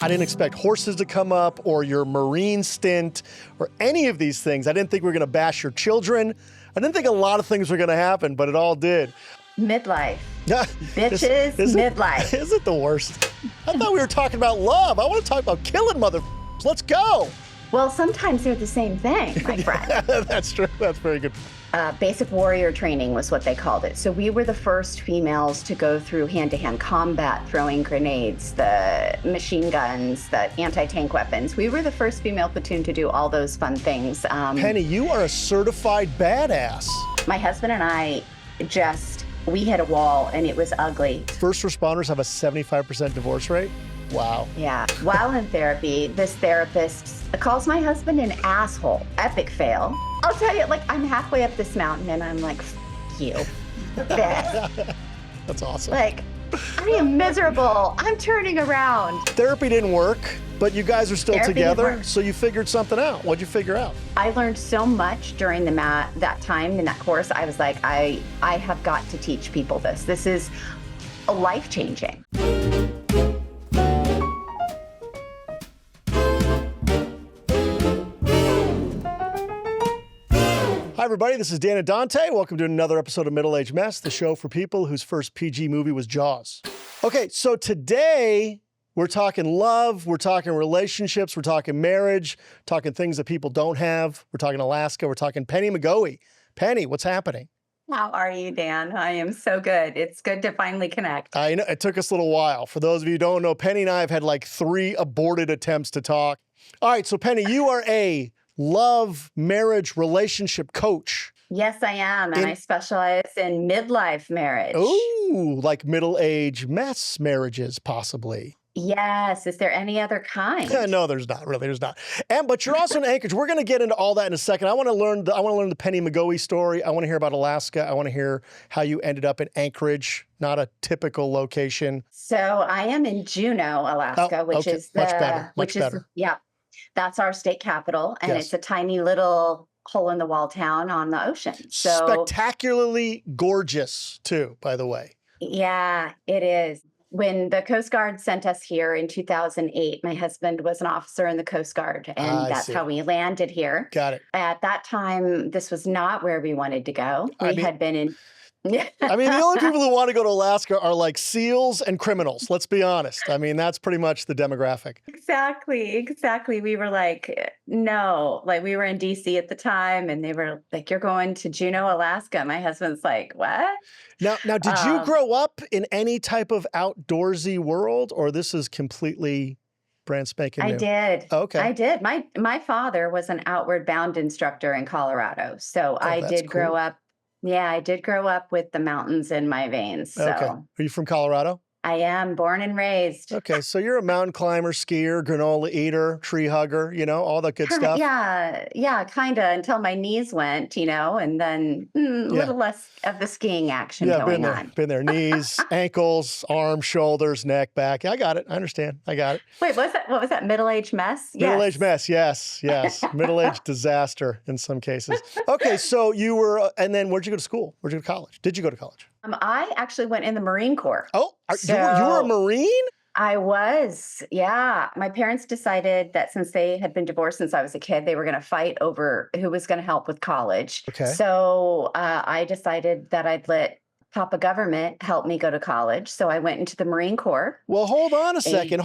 I didn't expect horses to come up or your Marine stint or any of these things. I didn't think we were going to bash your children. I didn't think a lot of things were going to happen, but it all did. Midlife. Bitches, midlife. Is it the worst? I thought we were talking about love. I want to talk about killing mother. Let's go. Well, sometimes they're the same thing, my friend. That's true. That's very good. Basic warrior training was what they called it. So we were the first females to go through hand-to-hand combat, throwing grenades, the machine guns, the anti-tank weapons. We were the first female platoon to do all those fun things. Penny, you are a certified badass. My husband and I we hit a wall and it was ugly. First responders have a 75% divorce rate. Wow. Yeah. While in therapy, this therapist calls my husband an asshole. Epic fail. I'll tell you, like, I'm halfway up this mountain and I'm like, F you. That's awesome. Like, I am miserable. I'm turning around. Therapy didn't work, but you guys are still Therapy together, so you figured something out. What'd you figure out? I learned so much during that time in that course. I was like, I have got to teach people this. This is life-changing. Hi, everybody. This is Dan and Dante. Welcome to another episode of Middle Age Mess, the show for people whose first PG movie was Jaws. Okay, so today we're talking love, we're talking relationships, we're talking marriage, talking things that people don't have. We're talking Alaska. We're talking Penny McGoey. Penny, what's happening? How are you, Dan? I am so good. It's good to finally connect. I know it took us a little while. For those of you who don't know, Penny and I have had like 3 aborted attempts to talk. All right, so Penny, you are a love, marriage, relationship coach. Yes, I am. And I specialize in midlife marriage. Ooh, like middle-age mess marriages, possibly. Yes. Is there any other kind? No, there's not. Really, there's not. But you're also in Anchorage. We're going to get into all that in a second. I want to learn the Penny McGoey story. I want to hear about Alaska. I want to hear how you ended up in Anchorage, not a typical location. So I am in Juneau, Alaska, which is much better. Yeah. That's our state capital, and Yes. It's a tiny little hole-in-the-wall town on the ocean. So Spectacularly gorgeous, too, by the way. yeah, it is. When the Coast Guard sent us here in 2008, my husband was an officer in the Coast Guard, and that's how we landed here. Got it. At that time, this was not where we wanted to go. We had been in... I mean, the only people who want to go to Alaska are like SEALs and criminals. Let's be honest. I mean, that's pretty much the demographic. Exactly. We were like, no, like we were in DC at the time and they were like, you're going to Juneau, Alaska. My husband's like, what? Now, did you grow up in any type of outdoorsy world, or this is completely brand spanking new? I did. Okay. I did. My father was an outward bound instructor in Colorado. So I did grow up. Yeah, I did grow up with the mountains in my veins. So. Okay. Are you from Colorado? I am born and raised. Okay, so you're a mountain climber, skier, granola eater, tree hugger, all that good stuff. Yeah, kind of until my knees went, and then a little less of the skiing action going on. Been there. Knees, ankles, arms, shoulders, neck, back. I got it. I understand. I got it. Wait, what was that? Middle-aged mess? Middle-aged mess, yes. Middle-aged disaster in some cases. Okay, so you were, and then where'd you go to school? Where'd you go to college? Did you go to college? I actually went in the Marine Corps. Oh, you were a Marine? I was, yeah. My parents decided that since they had been divorced since I was a kid, they were going to fight over who was going to help with college. Okay. So I decided that I'd let Papa Government help me go to college. So I went into the Marine Corps. Well, hold on a second,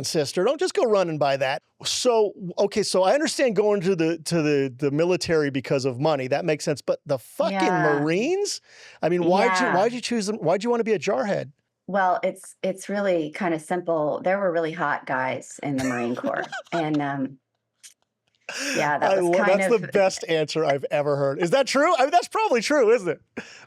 sister. Don't just go running by that. So, okay, so I understand going to the military because of money. That makes sense. But the fucking Marines? I mean, why'd you choose them? Why'd you want to be a jarhead? Well, it's really kind of simple. There were really hot guys in the Marine Corps. And that's the best answer I've ever heard. Is that true? I mean, that's probably true, isn't it?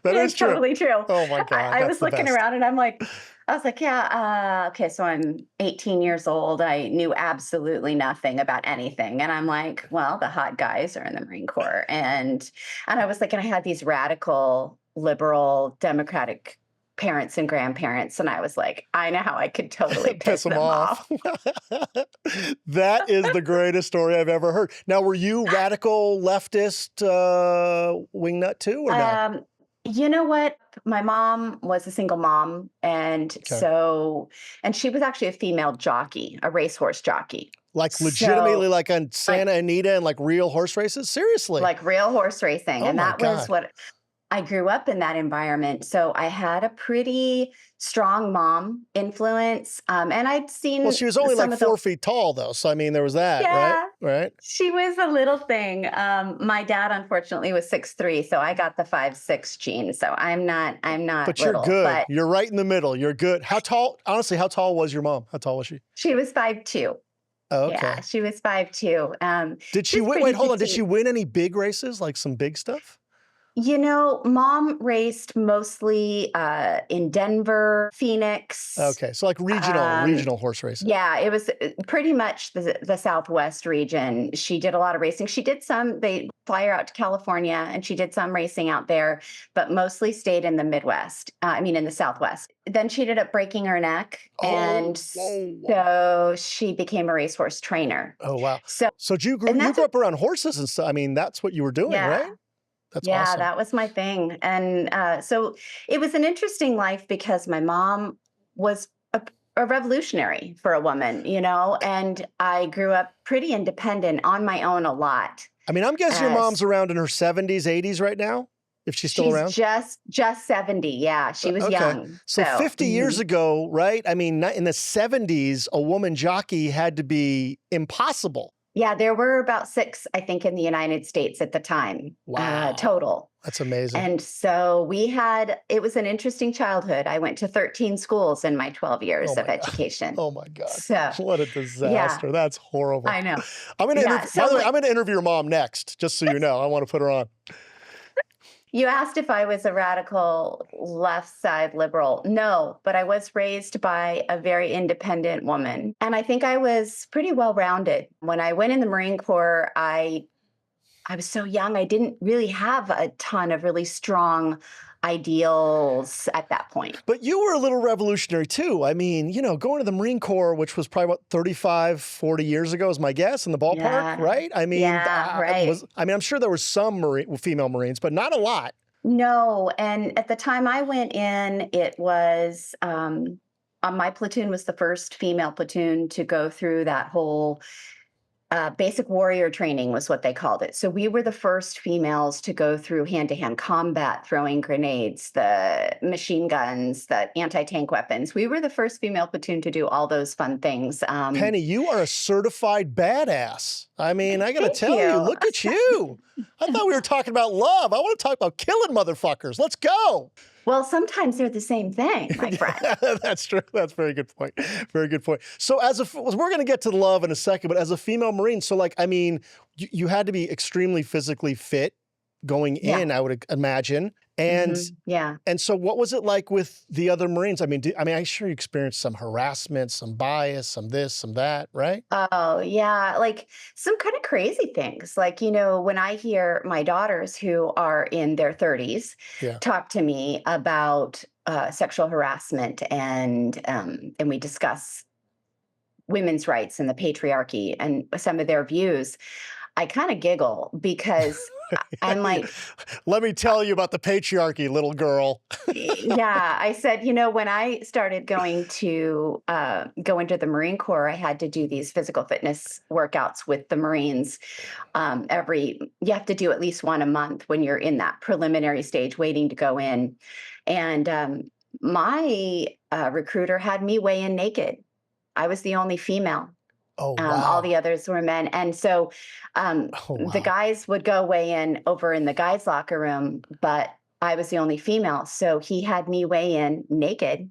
It's totally true. Oh my God. I was looking around and I was like, okay, so I'm 18 years old. I knew absolutely nothing about anything. And I'm like, well, the hot guys are in the Marine Corps. And I was like, and I had these radical, liberal, democratic parents and grandparents. And I was like, I know how I could totally piss them off. That is the greatest story I've ever heard. Now, were you radical leftist wingnut too, or no? You know what? My mom was a single mom, and Okay. and she was actually a female jockey, a racehorse jockey. Like legitimately So, like on like Santa Anita and like real horse races? Seriously? like real horse racing, Oh and my that was God. what I grew up in that environment. So I had a pretty strong mom influence, and I'd Well, seen she was only some like of the 4 feet tall though. So I mean, there was that, right? yeah. Right? She was a little thing. My dad unfortunately was 6'3", so I got the 5'6" gene. So I'm not But you're little, good. but You're right in the middle. You're good. How tall, honestly, how tall was your mom? How tall was she? she was 5'2". Oh, Yeah, okay. she was 5'2". Did She she was win? pretty Wait, hold on. Did she petite. win any big races, like some big stuff? Mom raced mostly in Denver, Phoenix. Okay. So like Um, regional horse racing. yeah, it was pretty much the Southwest region. She did a lot of racing. She did some, they fly her out to California and she did some racing out there, but mostly stayed in the Midwest. In the Southwest. Then she ended up breaking her neck. Oh, And whoa. so she became a racehorse trainer. Oh, wow. So, So and you that's grew up around horses and stuff. I mean, that's what you were doing, yeah. right? That's Yeah, awesome. that was my thing. And so it was an interesting life because my mom was a revolutionary for a woman, and I grew up pretty independent on my own a lot. I mean, I'm guessing your As mom's around in her 70s, 80s right now, if she's still she's around. just 70. Yeah, she was Okay. young. So So 50 years ago, right? I mean, in the 70s, a woman jockey had to be impossible. yeah, there were about six, I think, in the United States at the time, Wow. total. That's amazing. And so it was an interesting childhood. I went to 13 schools in my 12 Oh years of my God. education. Oh my God. So, What a yeah, disaster. That's horrible. I know. I'm going to Yeah. interview, by the So way, I'm going to interview your mom next, just so you know. I want to put her on. you asked if I was a radical left side liberal. No, but I was raised by a very independent woman. And I think I was pretty well rounded. When I went in the Marine Corps, I was so young, I didn't really have a ton of really strong ideals at that point. But you were a little revolutionary too. I mean, going to the Marine Corps, which was probably about 35, 40 years ago is my guess in the ballpark, Yeah. right? I mean, Yeah, right. I'm sure there were some female Marines, but not a lot. No, and at the time I went in, it was my platoon was the first female platoon to go through that whole basic warrior training was what they called it. So we were the first females to go through hand-to-hand combat, throwing grenades, the machine guns, the anti-tank weapons. We were the first female platoon to do all those fun things. Penny, you are a certified badass. I mean, I got to Thank tell you, you. look at you. I thought we were talking about love. I want to talk about killing motherfuckers. Let's go. Well, sometimes they're the same thing, my friend. That's true. That's a very good point. Very good point. So we're going to get to love in a second, but as a female Marine, so like, I mean, you had to be extremely physically fit going Yeah. in, I would imagine. And Yeah. and so what was it like with the other Marines? I mean, I'm sure you experienced some harassment, some bias, some this, some that, right? Oh, yeah. Like some kind of crazy things. Like, when I hear my daughters who are in their 30s Yeah. talk to me about sexual harassment and we discuss women's rights and the patriarchy and some of their views, I kind of giggle because I'm like, Let me tell you about the patriarchy, little girl. yeah, I said, when I started going to go into the Marine Corps, I had to do these physical fitness workouts with the Marines. You have to do at least one a month when you're in that preliminary stage waiting to go in. And my recruiter had me weigh in naked. I was the only female. Oh, All wow. the others were men. And so Oh, wow. the guys would go weigh in over in the guys' locker room, but I was the only female. So he had me weigh in naked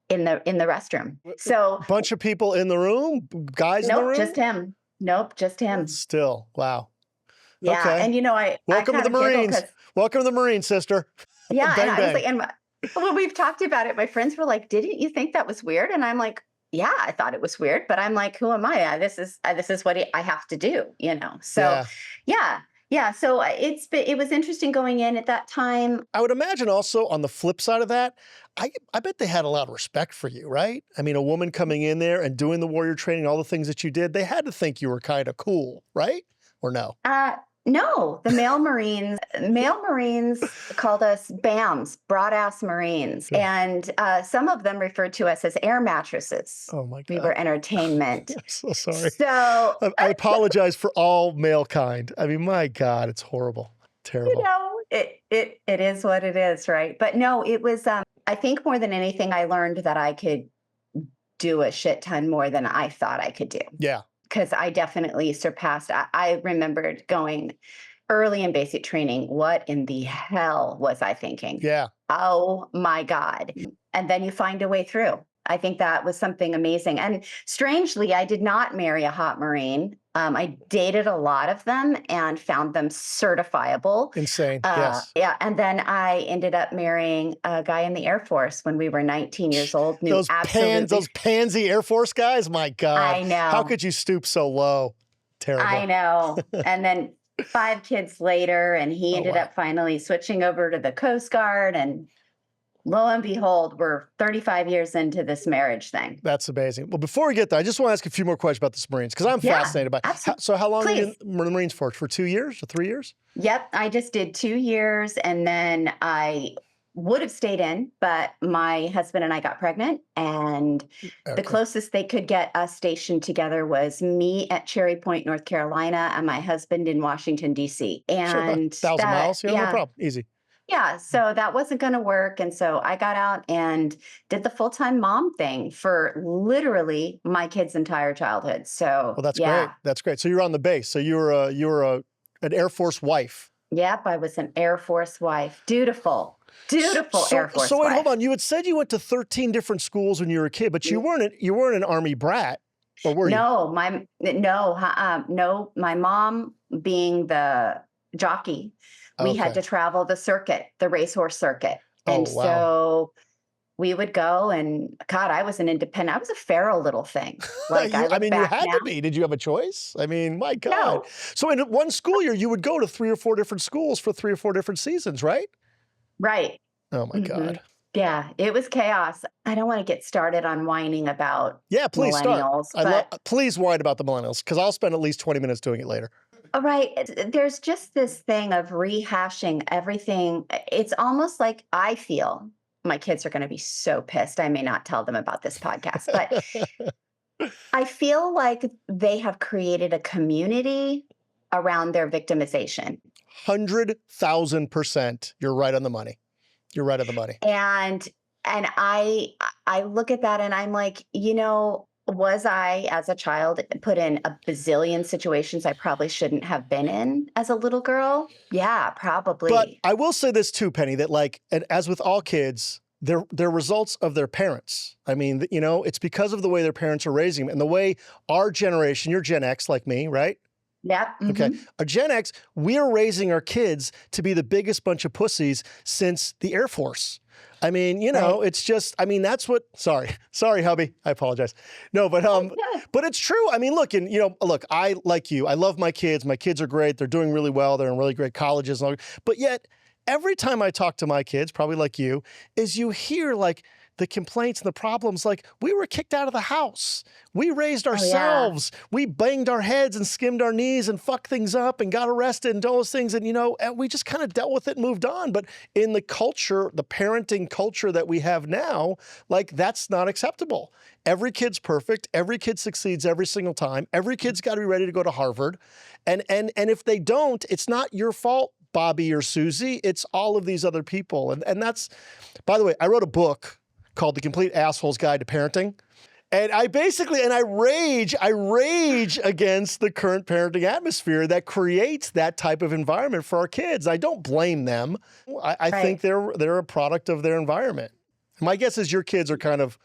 in the restroom. So Bunch of people in the room, guys in the nope, room? just him. Nope, just him. Still, wow. Yeah. Okay. And I Welcome to kind the of giggle Marines. Welcome to the Marines, sister. yeah, Bang, and I was bang. like, when we've talked about it, my friends were like, "Didn't you think that was weird?" And I'm like, "Yeah, I thought it was weird, but I'm like, who am I? This is what I have to do, So, Yeah. yeah. So it was interesting going in at that time. I would imagine also on the flip side of that, I bet they had a lot of respect for you, right? I mean, a woman coming in there and doing the warrior training, all the things that you did, they had to think you were kind of cool, right? Or no? No, the male Marines called us BAMs, broad ass Marines. Yeah. And some of them referred to us as air mattresses. Oh my We God. were entertainment. I'm so sorry. So, I apologize for all male kind. I mean, my God, it's horrible. Terrible. it is what it is, right? But no, it was, I think more than anything, I learned that I could do a shit ton more than I thought I could do. Yeah. Because I definitely surpassed. I remembered going early in basic training. What in the hell was I thinking? Yeah. Oh my God. And then you find a way through. I think that was something amazing. And strangely, I did not marry a hot Marine. I dated a lot of them and found them certifiable. Insane. Yes. Yeah. And then I ended up marrying a guy in the Air Force when we were 19 years old. Knew Those pansy Air Force guys. My God. I know. How could you stoop so low? Terrible. I know. And then 5 kids later, and he ended up finally switching over to the Coast Guard. And lo and behold, we're 35 years into this marriage thing. That's amazing. Well, before we get there, I just want to ask a few more questions about the Marines because I'm fascinated by it. So how long were you in the Marines for? For 2 years or 3 years? Yep. I just did 2 years, and then I would have stayed in, but my husband and I got pregnant, and the closest they could get us stationed together was me at Cherry Point, North Carolina, and my husband in Washington, D.C. And sure, 1,000 miles? Yeah, no problem. Easy. Yeah, so that wasn't going to work. And so I got out and did the full-time mom thing for literally my kids' entire childhood. So, well, that's great. That's great. So you were on the base. So you were an Air Force wife. Yep, I was an Air Force wife. Dutiful Air Force wife. So wait, hold on. You had said you went to 13 different schools when you were a kid, but you weren't an Army brat, or were you? No, my mom being the jockey. We had to travel the circuit, the racehorse circuit. And so we would go, and God, I was an independent, I was a feral little thing. Like, you had to be. Did you have a choice? I mean, my God. No. So in one school year, you would go to 3 or 4 different schools for 3 or 4 different seasons, right? Right. Oh my God. Yeah, it was chaos. I don't want to get started on whining about please millennials. Please whine about the millennials, because I'll spend at least 20 minutes doing it later. All right. There's just this thing of rehashing everything. It's almost like I feel my kids are going to be so pissed. I may not tell them about this podcast, but I feel like they have created a community around their victimization. 100,000%. You're right on the money. You're right on the money. And I look at that and I'm like, was I, as a child, put in a bazillion situations I probably shouldn't have been in as a little girl? Yeah, probably. But I will say this too, Penny, that and as with all kids, they're results of their parents. I mean, it's because of the way their parents are raising them and the way our generation, you're Gen X like me, right? Yeah. Mm-hmm. Okay. A Gen X, we are raising our kids to be the biggest bunch of pussies since the Air Force. I mean, it's just, that's what, sorry, hubby. I apologize. No, but it's true. I mean, look, I, like you, I love my kids. My kids are great. They're doing really well. They're in really great colleges. And all, but yet every time I talk to my kids, probably like you, is you hear like the complaints and the problems, like we were kicked out of the house. We raised ourselves. We banged our heads and skimmed our knees and fucked things up and got arrested and all those things. And, and we just kind of dealt with it and moved on. But in the culture, the parenting culture that we have now, like that's not acceptable. Every kid's perfect. Every kid succeeds every single time. Every kid's got to be ready to go to Harvard. And if they don't, it's not your fault, Bobby or Susie. It's all of these other people. And that's, by the way, I wrote a book called The Complete Asshole's Guide to Parenting. And I rage against the current parenting atmosphere that creates that type of environment for our kids. I don't blame them. I think they're a product of their environment. My guess is your kids are kind of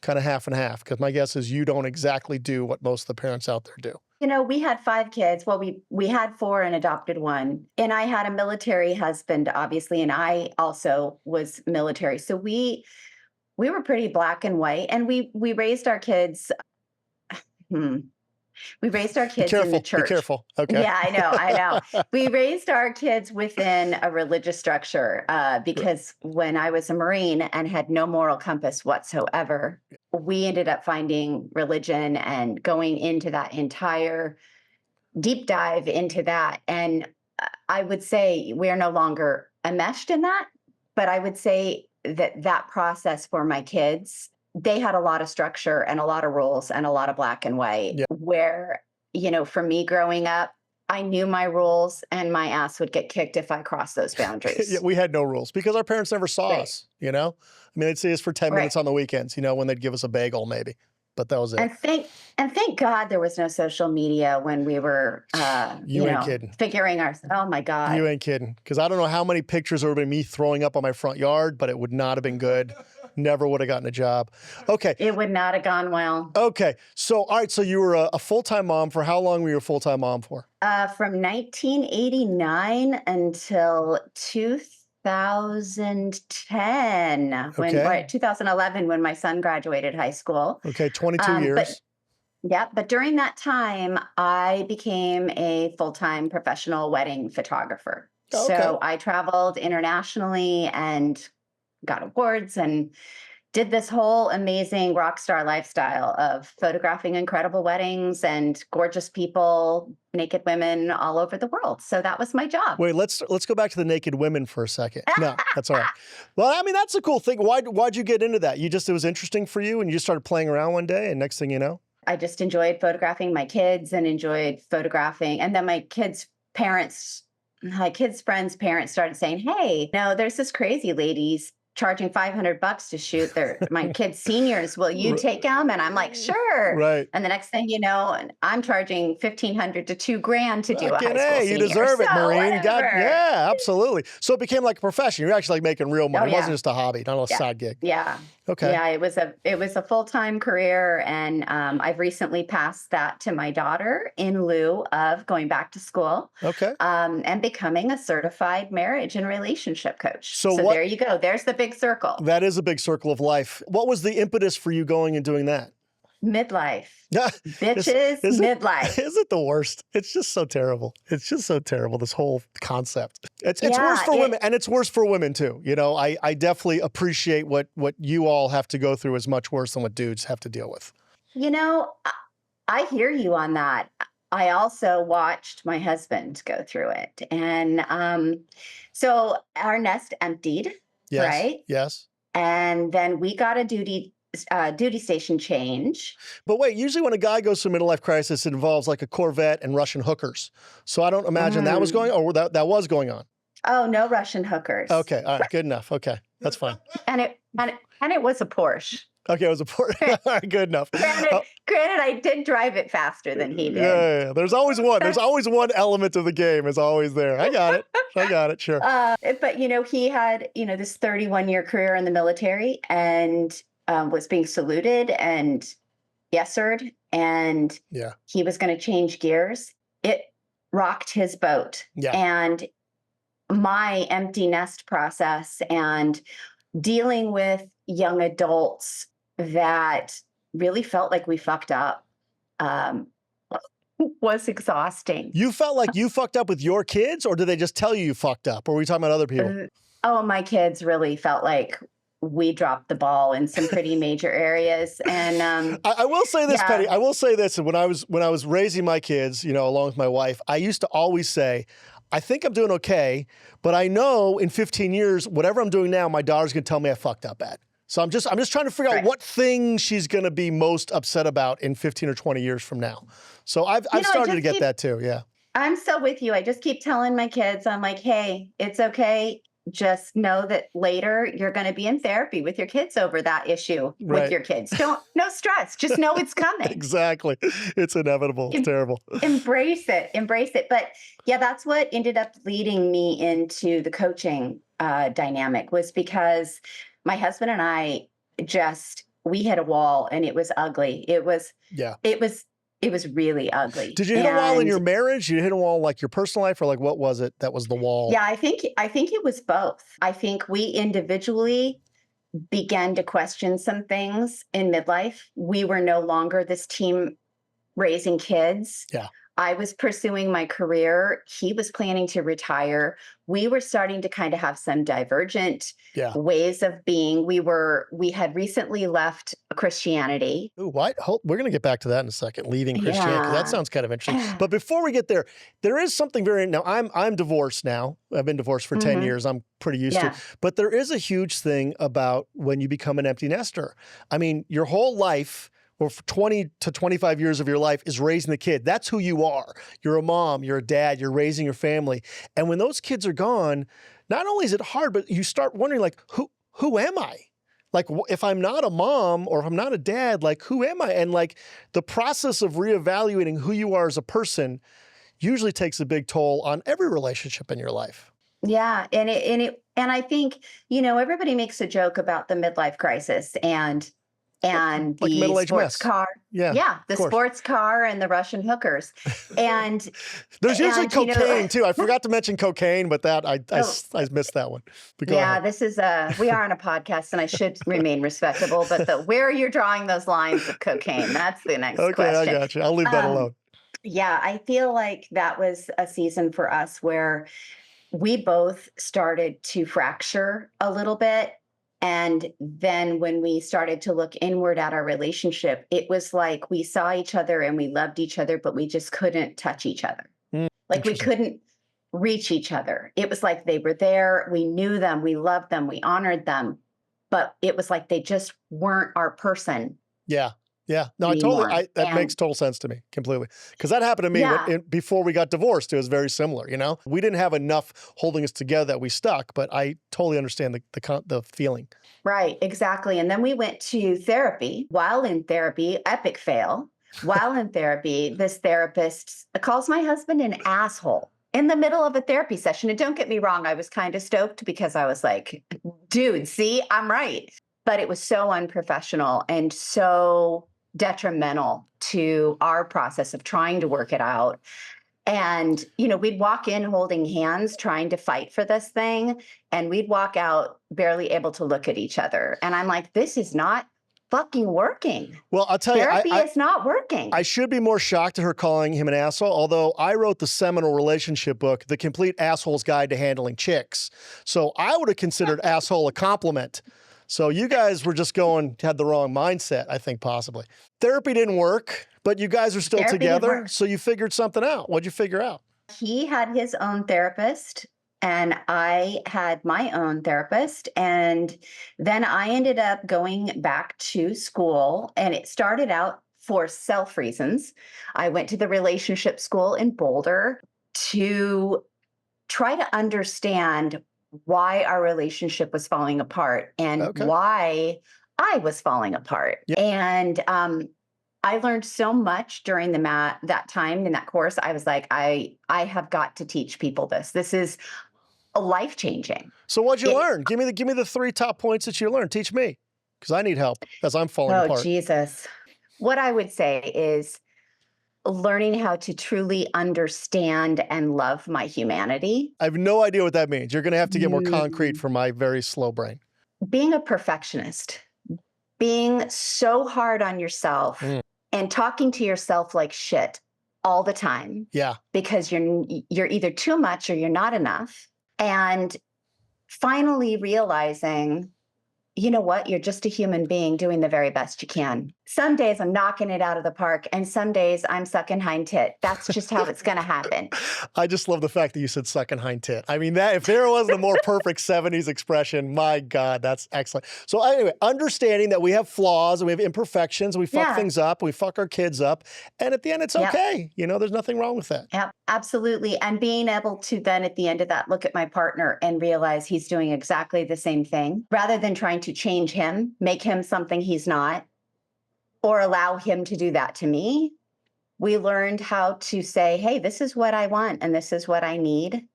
half and half, because my guess is you don't exactly do what most of the parents out there do. We had 5 kids. Well, we had 4 and adopted 1. And I had a military husband, obviously, and I also was military. So we were pretty black and white, and we raised our kids. We raised our kids in the church. Be careful. Okay. Yeah, I know. We raised our kids within a religious structure because when I was a Marine and had no moral compass whatsoever, we ended up finding religion and going into that entire deep dive into that. And I would say we're no longer enmeshed in that, but I would say that process for my kids, they had a lot of structure and a lot of rules and a lot of black and white, Yeah. where, for me growing up, I knew my rules and my ass would get kicked if I crossed those boundaries. Yeah, we had no rules because our parents never saw us, I mean, they'd see us for 10 minutes on the weekends, when they'd give us a bagel maybe, but that was it. And thank God there was no social media when we were, You ain't kidding. figuring our, oh my God. You ain't kidding. Because I don't know how many pictures there would have been me throwing up on my front yard, but it would not have been good. Never would have gotten a job. Okay. It would not have gone well. Okay. So, all right. So you were a full-time mom. For how long were you a full-time mom for? From 1989 until 2010, Okay. 2011, when my son graduated high school. Okay. 22 years. But during that time, I became a full-time professional wedding photographer. Oh, So okay. I traveled internationally and got awards and did this whole amazing rock star lifestyle of photographing incredible weddings and gorgeous people, naked women all over the world. So that was my job. Wait, let's go back to the naked women for a second. No, that's all right. Well, I mean, that's a cool thing. Why'd you get into that? It was interesting for you and you just started playing around one day and next thing you know? I just enjoyed photographing my kids and enjoyed photographing. And then my kids' friends' parents started saying, hey, there's this crazy lady's charging $500 to shoot my kids' seniors. Will you take them? And I'm like, sure. Right. And the next thing you know, I'm charging $1,500 to $2,000 to do a high school Hey, you senior. deserve it, So Maureen. whatever. Yeah, absolutely. So it became like a profession. You're actually like making real money. Oh, It wasn't just a hobby, not a side gig. Yeah. Okay. Yeah, it was a full-time career, and I've recently passed that to my daughter in lieu of going back to school. Okay. And becoming a certified marriage and relationship coach. So there you go. There's the big circle. That is a big circle of life. What was the impetus for you going and doing that? Midlife. Yeah. Bitches, midlife. Is it the worst? It's just so terrible. It's just so terrible, this whole concept. It's worse for women, and it's worse for women too. I definitely appreciate what you all have to go through is much worse than what dudes have to deal with. I hear you on that. I also watched my husband go through it. And so our nest emptied, Yes, right? Yes. And then we got a duty station change. But wait, usually when a guy goes through a midlife crisis, it involves like a Corvette and Russian hookers. So I don't imagine that was going on, or that was going on. Oh, no Russian hookers. Okay, all right, good enough. Okay, that's fine. And it was a Porsche. Okay, it was a Porsche. All right, good enough. Granted, I did drive it faster than he did. Yeah. There's always one. There's always one element of the game is always there. I got it. Sure. But he had this 31-year career in the military and was being saluted and yes-sir'd, and he was going to change gears. It rocked his boat. Yeah. And my empty nest process and dealing with young adults that really felt like we fucked up was exhausting. You felt like you fucked up with your kids, or did they just tell you fucked up? Or were you talking about other people? My kids really felt like we dropped the ball in some pretty major areas. And I will say this, Penny. I will say this. When I was raising my kids, along with my wife, I used to always say, I think I'm doing okay, but I know in 15 years, whatever I'm doing now, my daughter's going to tell me I fucked up at. So I'm just trying to figure out what thing she's going to be most upset about in 15 or 20 years from now. So I've started to get that too. Yeah. I'm so with you. I just keep telling my kids, I'm like, hey, it's okay. Just know that later you're going to be in therapy with your kids over that issue with your kids. No stress. Just know it's coming. Exactly. It's inevitable. It's terrible. Embrace it. But yeah, that's what ended up leading me into the coaching dynamic, was because my husband and I we hit a wall, and it was ugly. It was really ugly. Did you hit a wall in your marriage? Did you hit a wall like your personal life, or like what was it that was the wall? Yeah, I think it was both. I think we individually began to question some things in midlife. We were no longer this team raising kids. Yeah. I was pursuing my career. He was planning to retire. We were starting to kind of have some divergent Yeah. ways of being. We had recently left Christianity. Ooh, what? We're going to get back to that in a second. Leaving Christianity, 'cause that Yeah. sounds kind of interesting. But before we get there, there is something very. Now, I'm divorced now. I've been divorced for 10 years. I'm pretty used to Yeah. it. But there is a huge thing about when you become an empty nester. I mean, your whole life, or for 20 to 25 years of your life, is raising the kid. That's who you are. You're a mom, you're a dad, you're raising your family. And when those kids are gone, not only is it hard, but you start wondering, like, who am I? Like, if I'm not a mom or if I'm not a dad, like, who am I? And like the process of reevaluating who you are as a person usually takes a big toll on every relationship in your life. Yeah, and I think, everybody makes a joke about the midlife crisis and Like the middle-aged sports mess. car. Yeah, Yeah, of the course. sports car and the Russian hookers. And There's usually and you know, cocaine too. I forgot to mention cocaine, but that I oh, missed that one. But go yeah, ahead. this is we are on a podcast and I should remain respectable, but where you're drawing those lines of cocaine, that's the next Okay, I question. got you. I'll leave that Um, alone. yeah, I feel like that was a season for us where we both started to fracture a little bit. And then when we started to look inward at our relationship, it was like we saw each other and we loved each other, but we just couldn't touch each other. Like we Interesting. couldn't reach each other. It was like they were there. We knew them. We loved them. We honored them. But it was like they just weren't our person Yeah. Yeah. No, anymore. that And makes total sense to me completely. Because that happened to me yeah, before we got divorced. It was very similar, We didn't have enough holding us together that we stuck, but I totally understand the feeling. right, exactly. And then we went to therapy. While in therapy, epic fail. While in therapy, this therapist calls my husband an asshole in the middle of a therapy session. And don't get me wrong, I was kind of stoked because I was like, dude, see, I'm right. But it was so unprofessional and so detrimental to our process of trying to work it out. And, we'd walk in holding hands, trying to fight for this thing, and we'd walk out barely able to look at each other. And I'm like, this is not fucking working. Well, I'll tell you, Therapy is not working. I should be more shocked at her calling him an asshole, although I wrote the seminal relationship book, The Complete Asshole's Guide to Handling Chicks. So I would have considered asshole a compliment. So you guys were just had the wrong mindset, I think, possibly. Therapy didn't work, but you guys are still Therapy didn't together, work. so you figured something out. What'd you figure out? He had his own therapist, and I had my own therapist. And then I ended up going back to school, and it started out for self reasons. I went to the relationship school in Boulder to try to understand why our relationship was falling apart and Okay. why I was falling apart. Yeah. And I learned so much during that time in that course. I was like, I have got to teach people this. This is life changing. So what'd you learn? Give me the 3 top points that you learned. Teach me, because I need help as I'm falling Oh, apart. Jesus. What I would say is learning how to truly understand and love my humanity. I have no idea what that means. You're going to have to get more concrete for my very slow brain. Being a perfectionist, being so hard on yourself and talking to yourself like shit all the time. Yeah. Because you're either too much or you're not enough. And finally realizing, you know what? You're just a human being doing the very best you can. Some days I'm knocking it out of the park, and some days I'm sucking hind tit. That's just how it's going to happen. I just love the fact that you said sucking hind tit. I mean, that if there wasn't a more perfect 70s expression, my God, that's excellent. So anyway, understanding that we have flaws and we have imperfections, we fuck things up, we fuck our kids up, and at the end, it's okay. There's nothing wrong with that. Yep, absolutely. And being able to then at the end of that, look at my partner and realize he's doing exactly the same thing rather than trying to change him, make him something he's not, or allow him to do that to me. We learned how to say, hey, this is what I want and this is what I need,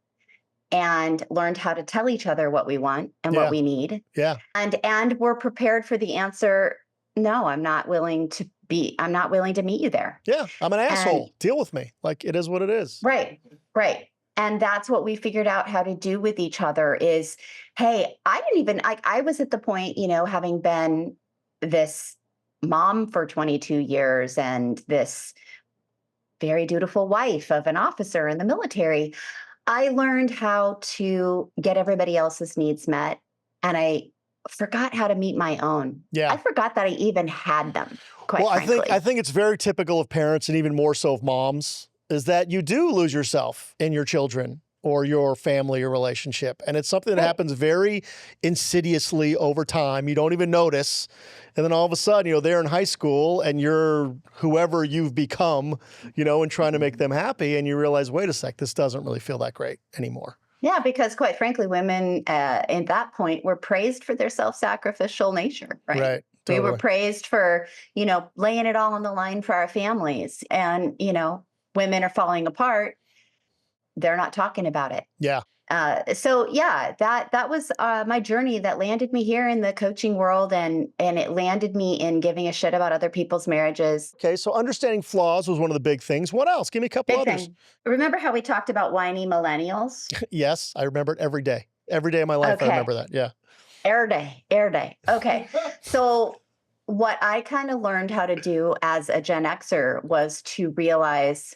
and learned how to tell each other what we want and what we need. Yeah. And we're prepared for the answer, no, I'm not willing to meet you there. Yeah, I'm an asshole. Deal with me. Like, it is what it is. Right. And that's what we figured out how to do with each other is, hey, I was at the point, having been this mom for 22 years and this very dutiful wife of an officer in the military. I learned how to get everybody else's needs met, and I forgot how to meet my own. Yeah. I forgot that I even had them, quite Well, frankly. I think it's very typical of parents, and even more so of moms, is that you do lose yourself in your children or your family or relationship. And it's something that happens very insidiously over time. You don't even notice. And then all of a sudden, they're in high school and you're whoever you've become, and trying to make them happy. And you realize, wait a sec, this doesn't really feel that great anymore. Yeah, because quite frankly, women at that point were praised for their self-sacrificial nature, right? Right. We were Totally. praised for, laying it all on the line for our families. And, women are falling apart. They're not talking about it. Yeah. So yeah, that was my journey that landed me here in the coaching world, and it landed me in giving a shit about other people's marriages. Okay. So understanding flaws was one of the big things. What else? Give me a couple Big others. thing. Remember how we talked about whiny millennials? Yes. I remember it every day. Every day of my life, I Okay. remember that. Yeah. Air day. Okay. So what I kind of learned how to do as a Gen Xer was to realize,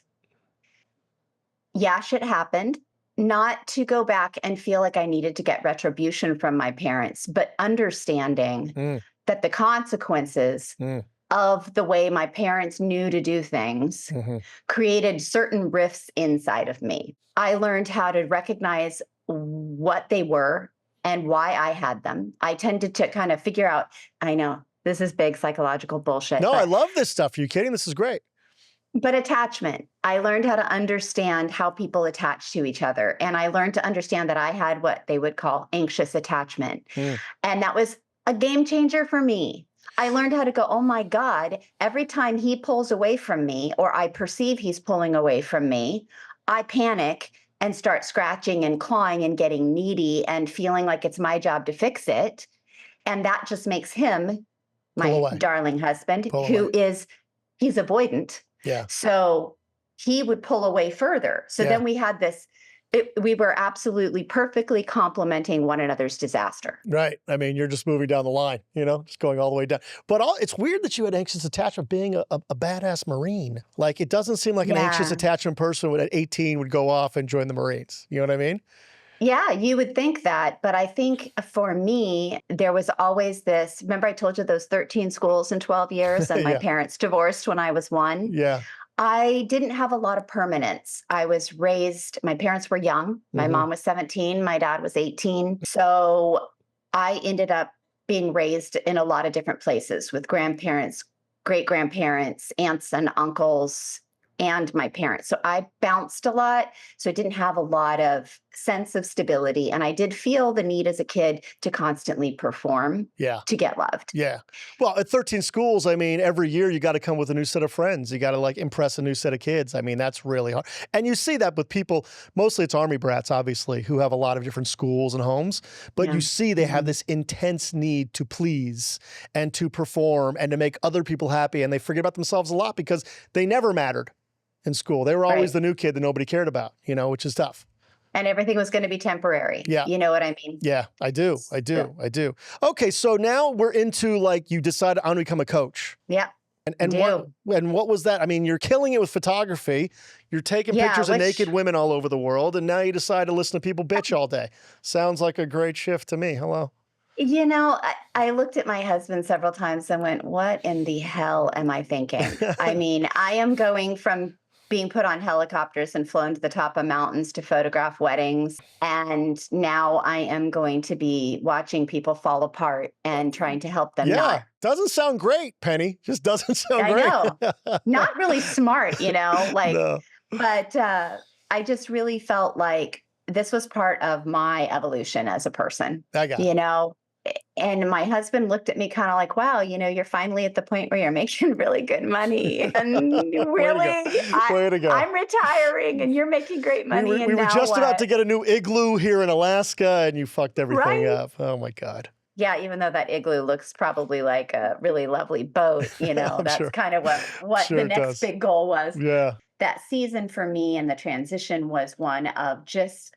yeah, shit happened. Not to go back and feel like I needed to get retribution from my parents, but understanding that the consequences of the way my parents knew to do things created certain rifts inside of me. I learned how to recognize what they were and why I had them. I tended to kind of figure out, I know this is big psychological bullshit. No, I love this stuff. Are you kidding? This is great. But attachment, I learned how to understand how people attach to each other. And I learned to understand that I had what they would call anxious attachment. And that was a game changer for me. I learned how to go, oh my God, every time he pulls away from me, or I perceive he's pulling away from me, I panic and start scratching and clawing and getting needy and feeling like it's my job to fix it. And that just makes him, my darling husband, he's avoidant. Yeah. So he would pull away further. So then we had this, we were absolutely perfectly complementing one another's disaster. Right. I mean, you're just moving down the line, just going all the way down. But it's weird that you had anxious attachment being a badass Marine. Like, it doesn't seem like an anxious attachment person at 18 would go off and join the Marines. You know what I mean? Yeah, you would think that. But I think for me, there was always this, remember I told you those 13 schools in 12 years and my parents divorced when I was 1? Yeah. I didn't have a lot of permanence. I was raised, my parents were young. My mom was 17, my dad was 18. So I ended up being raised in a lot of different places with grandparents, great-grandparents, aunts and uncles, and my parents. So I bounced a lot. So I didn't have a lot of sense of stability. And I did feel the need as a kid to constantly perform to get loved. Yeah. Well, at 13 schools, I mean, every year you got to come with a new set of friends. You got to impress a new set of kids. I mean, that's really hard. And you see that with people, mostly it's Army brats, obviously, who have a lot of different schools and homes. But you see they have this intense need to please and to perform and to make other people happy. And they forget about themselves a lot because they never mattered in school. They were always the new kid that nobody cared about, which is tough. And everything was going to be temporary. Yeah. You know what I mean? Yeah, I do. Okay, so now we're into you decided I'm going to become a coach. Yeah. And what was that? I mean, you're killing it with photography. You're taking pictures of naked women all over the world, and now you decide to listen to people bitch all day. Sounds like a great shift to me. Hello. I looked at my husband several times and went, what in the hell am I thinking? I mean, I am going from being put on helicopters and flown to the top of mountains to photograph weddings. And now I am going to be watching people fall apart and trying to help them. Doesn't sound great, Penny. Just doesn't sound great. I know. Not really smart, no. But I just really felt like this was part of my evolution as a person. I got it. And my husband looked at me kind of like, wow, you're finally at the point where you're making really good money. And really, Way to go. I'm retiring and you're making great money. We were just about to get a new igloo here in Alaska and you fucked everything up. Oh my God. Yeah, even though that igloo looks probably like a really lovely boat, that's kind of what the next big goal was. Yeah. That season for me and the transition was one of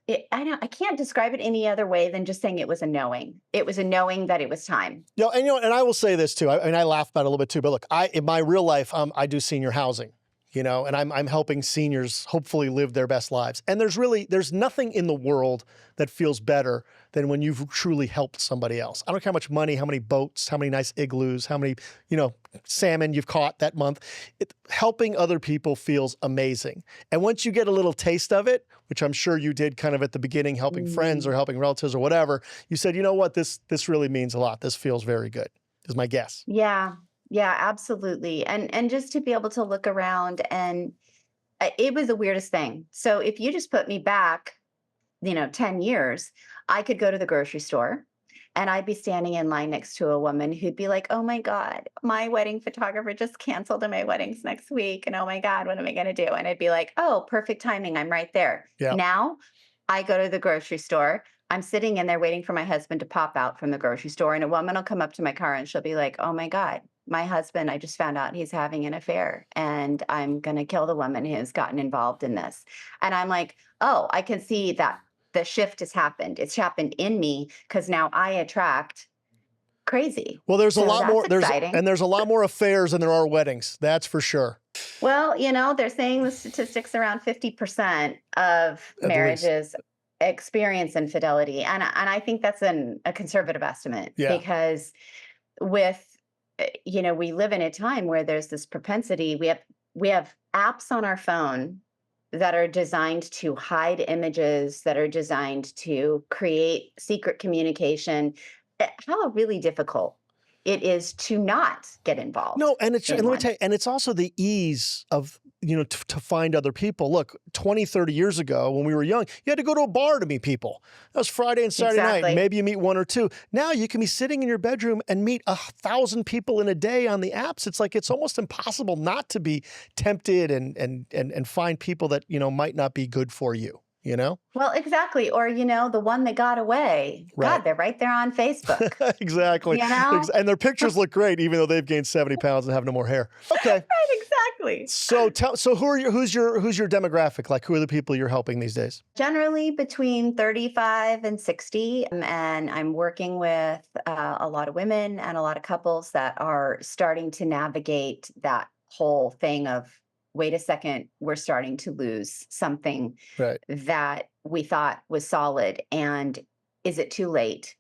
I can't describe it any other way than just saying it was a knowing. It was a knowing that it was time. And I will say this too. I laugh about it a little bit too, but look, in my real life, I do senior housing. and I'm helping seniors hopefully live their best lives. And there's nothing in the world that feels better than when you've truly helped somebody else. I don't care how much money, how many boats, how many nice igloos, how many, salmon you've caught that month. Helping other people feels amazing. And once you get a little taste of it, which I'm sure you did kind of at the beginning, helping friends or helping relatives or whatever, you said, you know what, this really means a lot. This feels very good, is my guess. Yeah. Yeah, absolutely. And just to be able to look around, and it was the weirdest thing. So if you just put me back, 10 years, I could go to the grocery store and I'd be standing in line next to a woman who'd be like, "Oh my God, my wedding photographer just canceled and my wedding's next week. And oh my God, what am I going to do?" And I'd be like, "Oh, perfect timing. I'm right there." Yeah. Now I go to the grocery store. I'm sitting in there waiting for my husband to pop out from the grocery store. And a woman will come up to my car and she'll be like, "Oh my God, my husband, I just found out he's having an affair and I'm going to kill the woman who's gotten involved in this." And I'm like, "Oh, I can see that the shift has happened. It's happened in me because now I attract crazy." Well, there's a So lot that's more, exciting. there's a lot more affairs than there are weddings. That's for sure. Well, they're saying the statistics around 50% of At least. marriages experience infidelity. And I think that's a conservative estimate Yeah. because with, we live in a time where there's this propensity. We have apps on our phone that are designed to hide images, that are designed to create secret communication. How really difficult it is to not get involved. No, and in let me one. tell you, and it's also the ease of, to find other people. Look, 20, 30 years ago when we were young, you had to go to a bar to meet people. That was Friday and Saturday night. Exactly. Maybe you meet one or two. Now you can be sitting in your bedroom and meet 1,000 people in a day on the apps. It's like, it's almost impossible not to be tempted and find people that, might not be good for you. Well, exactly. Or, the one that got away. Right. God, they're right there on Facebook. Exactly. And their pictures look great, even though they've gained 70 pounds and have no more hair. Okay. Right, exactly. So who's your demographic? Like, who are the people you're helping these days? Generally between 35 and 60. And I'm working with a lot of women and a lot of couples that are starting to navigate that whole thing of, wait a second, we're starting to lose something Right. that we thought was solid. And is it too late?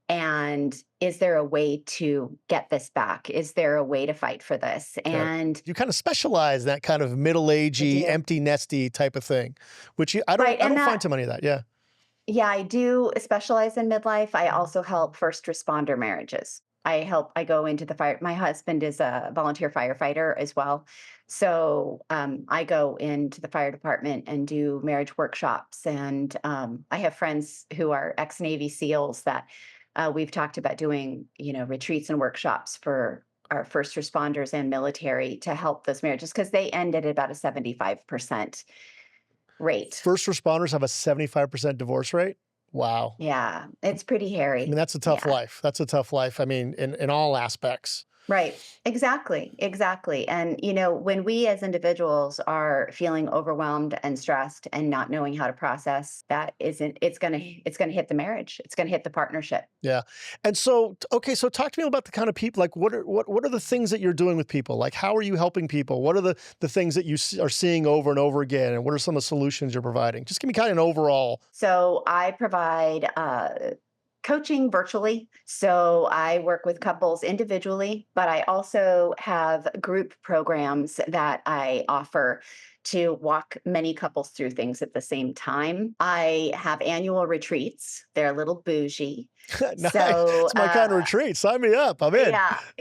And is there a way to get this back? Is there a way to fight for this? Okay. And You kind of specialize in that kind of middle-agey, do. empty nesty type of thing, which I don't find too many of that. Yeah. Yeah, I do specialize in midlife. I also help first responder marriages. I go into the fire. My husband is a volunteer firefighter as well. So I go into the fire department and do marriage workshops. And I have friends who are ex-Navy SEALs that we've talked about doing, retreats and workshops for our first responders and military to help those marriages because they end at about a 75% rate. First responders have a 75% divorce rate. Wow. Yeah, it's pretty hairy. I mean, that's a tough life. That's a tough life. I mean, in all aspects. Right. Exactly. And, when we as individuals are feeling overwhelmed and stressed and not knowing how to process, it's going to hit the marriage. It's going to hit the partnership. Yeah. And so, okay, so talk to me about the kind of people, like what are the things that you're doing with people? Like, how are you helping people? What are the things that you are seeing over and over again? And what are some of the solutions you're providing? Just give me kind of an overall. So I provide coaching virtually. So I work with couples individually, but I also have group programs that I offer to walk many couples through things at the same time. I have annual retreats. They're a little bougie. Nice. So, it's my kind of retreat. Sign me up. I'm in.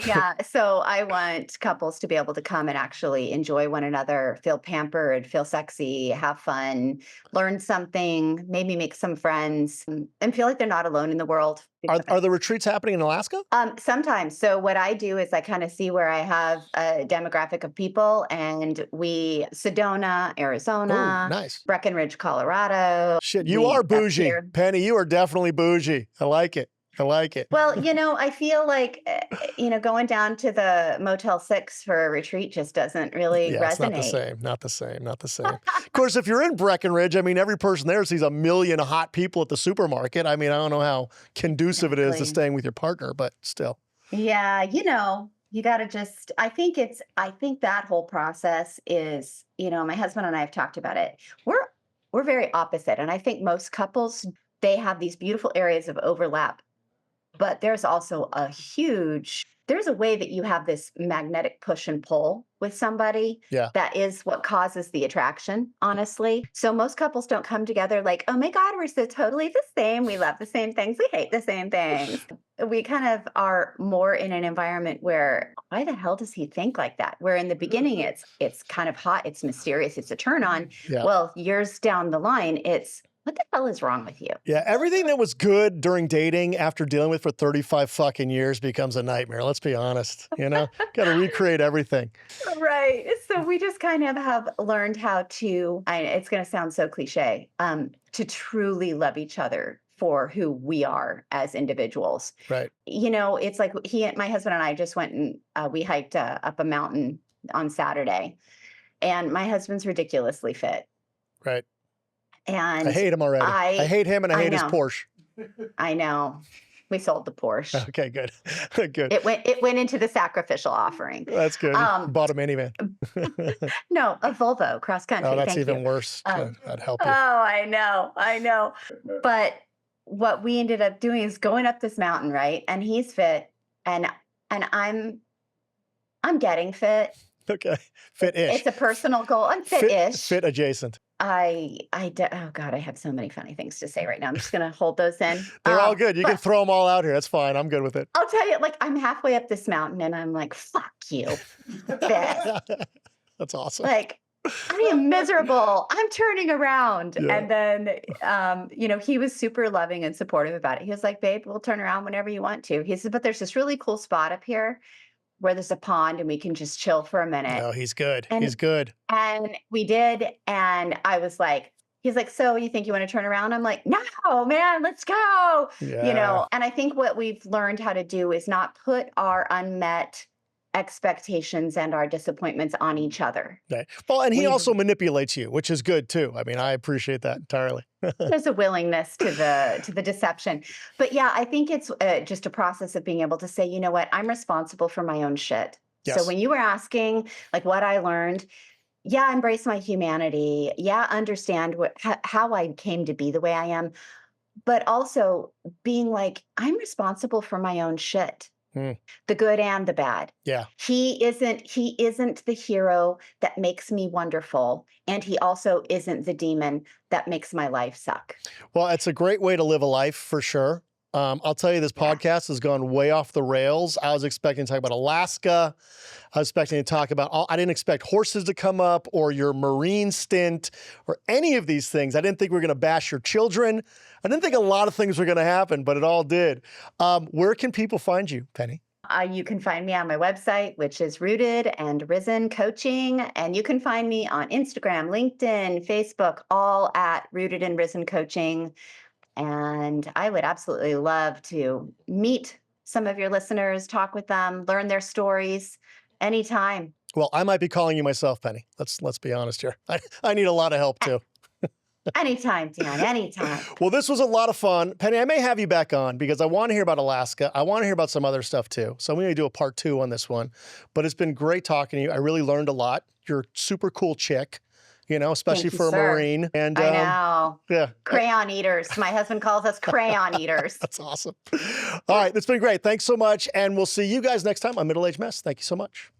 Yeah. So I want couples to be able to come and actually enjoy one another, feel pampered, feel sexy, have fun, learn something, maybe make some friends, and feel like they're not alone in the world. Are the retreats happening in Alaska? Sometimes. So what I do is I kind of see where I have a demographic of people, and Sedona, Arizona, nice. Breckenridge, Colorado. Shit, you are bougie, Penny. You are definitely bougie. I like it. Well, I feel like, going down to the Motel 6 for a retreat just doesn't really resonate. It's not the same. Of course, if you're in Breckenridge, I mean, every person there sees a million hot people at the supermarket. I mean, I don't know how conducive it is to staying with your partner, but still. Yeah, You got to just, I think that whole process is, my husband and I have talked about it. We're very opposite. And I think most couples, they have these beautiful areas of overlap, but there's also there's a way that you have this magnetic push and pull with somebody. Yeah. That is what causes the attraction, honestly. So most couples don't come together like, oh my God, we're so totally the same. We love the same things. We hate the same things. We kind of are more in an environment where, why the hell does he think like that? Where in the beginning, it's kind of hot, it's mysterious, it's a turn on. Yeah. Well, years down the line, it's, what the hell is wrong with you? Yeah, everything that was good during dating after dealing with for 35 fucking years becomes a nightmare. Let's be honest, Got to recreate everything. Right. So we just kind of have learned how to, it's going to sound so cliche, to truly love each other for who we are as individuals. Right. It's like my husband and I just went and we hiked up a mountain on Saturday, and my husband's ridiculously fit. Right. And I hate him already. I hate him, and I hate his Porsche. I know. We sold the Porsche. Okay, good. Good. It went into the sacrificial offering. That's good. Bought a minivan. No, a Volvo cross country. Oh, that's Thank even you. worse. That'd help you. Oh, I know. But what we ended up doing is going up this mountain, right? And he's fit, and I'm getting fit. Okay, fit-ish. It's a personal goal. I'm fit-ish. Fit adjacent. Oh God, I have so many funny things to say right now. I'm just going to hold those in. They're all good. You can throw them all out here. That's fine. I'm good with it. I'll tell you, like, I'm halfway up this mountain and I'm like, fuck you. That's awesome. Like, I am miserable. I'm turning around. Yeah. And then, he was super loving and supportive about it. He was like, babe, we'll turn around whenever you want to. He said, but there's this really cool spot up here where there's a pond and we can just chill for a minute. No, he's good. He's good. And we did. And I was like, he's like, so you think you want to turn around? I'm like, no, man, let's go. Yeah. And I think what we've learned how to do is not put our unmet expectations and our disappointments on each other. Right. Well, and he also manipulates you, which is good too. I mean, I appreciate that entirely. There's a willingness to the deception. But yeah, I think it's just a process of being able to say, you know what, I'm responsible for my own shit. Yes. So when you were asking like what I learned, yeah, embrace my humanity. Yeah, understand how I came to be the way I am. But also being like, I'm responsible for my own shit. The good and the bad. Yeah. He isn't the hero that makes me wonderful. And he also isn't the demon that makes my life suck. Well, it's a great way to live a life for sure. I'll tell you, this podcast has gone way off the rails. I was expecting to talk about Alaska. I was expecting to talk about, I didn't expect horses to come up or your Marine stint or any of these things. I didn't think we were going to bash your children. I didn't think a lot of things were going to happen, but it all did. Where can people find you, Penny? You can find me on my website, which is Rooted and Risen Coaching. And you can find me on Instagram, LinkedIn, Facebook, all at Rooted and Risen Coaching. And I would absolutely love to meet some of your listeners, talk with them, learn their stories anytime. Well, I might be calling you myself, Penny. Let's be honest here. I need a lot of help too. Anytime, Dan, anytime. Well, this was a lot of fun. Penny, I may have you back on because I want to hear about Alaska. I want to hear about some other stuff too. So I'm going to do a part 2 on this one. But it's been great talking to you. I really learned a lot. You're a super cool chick, especially for a Marine. And I know. Yeah. Crayon eaters. My husband calls us crayon eaters. That's awesome. All right. That's been great. Thanks so much. And we'll see you guys next time on Middle Age Mess. Thank you so much.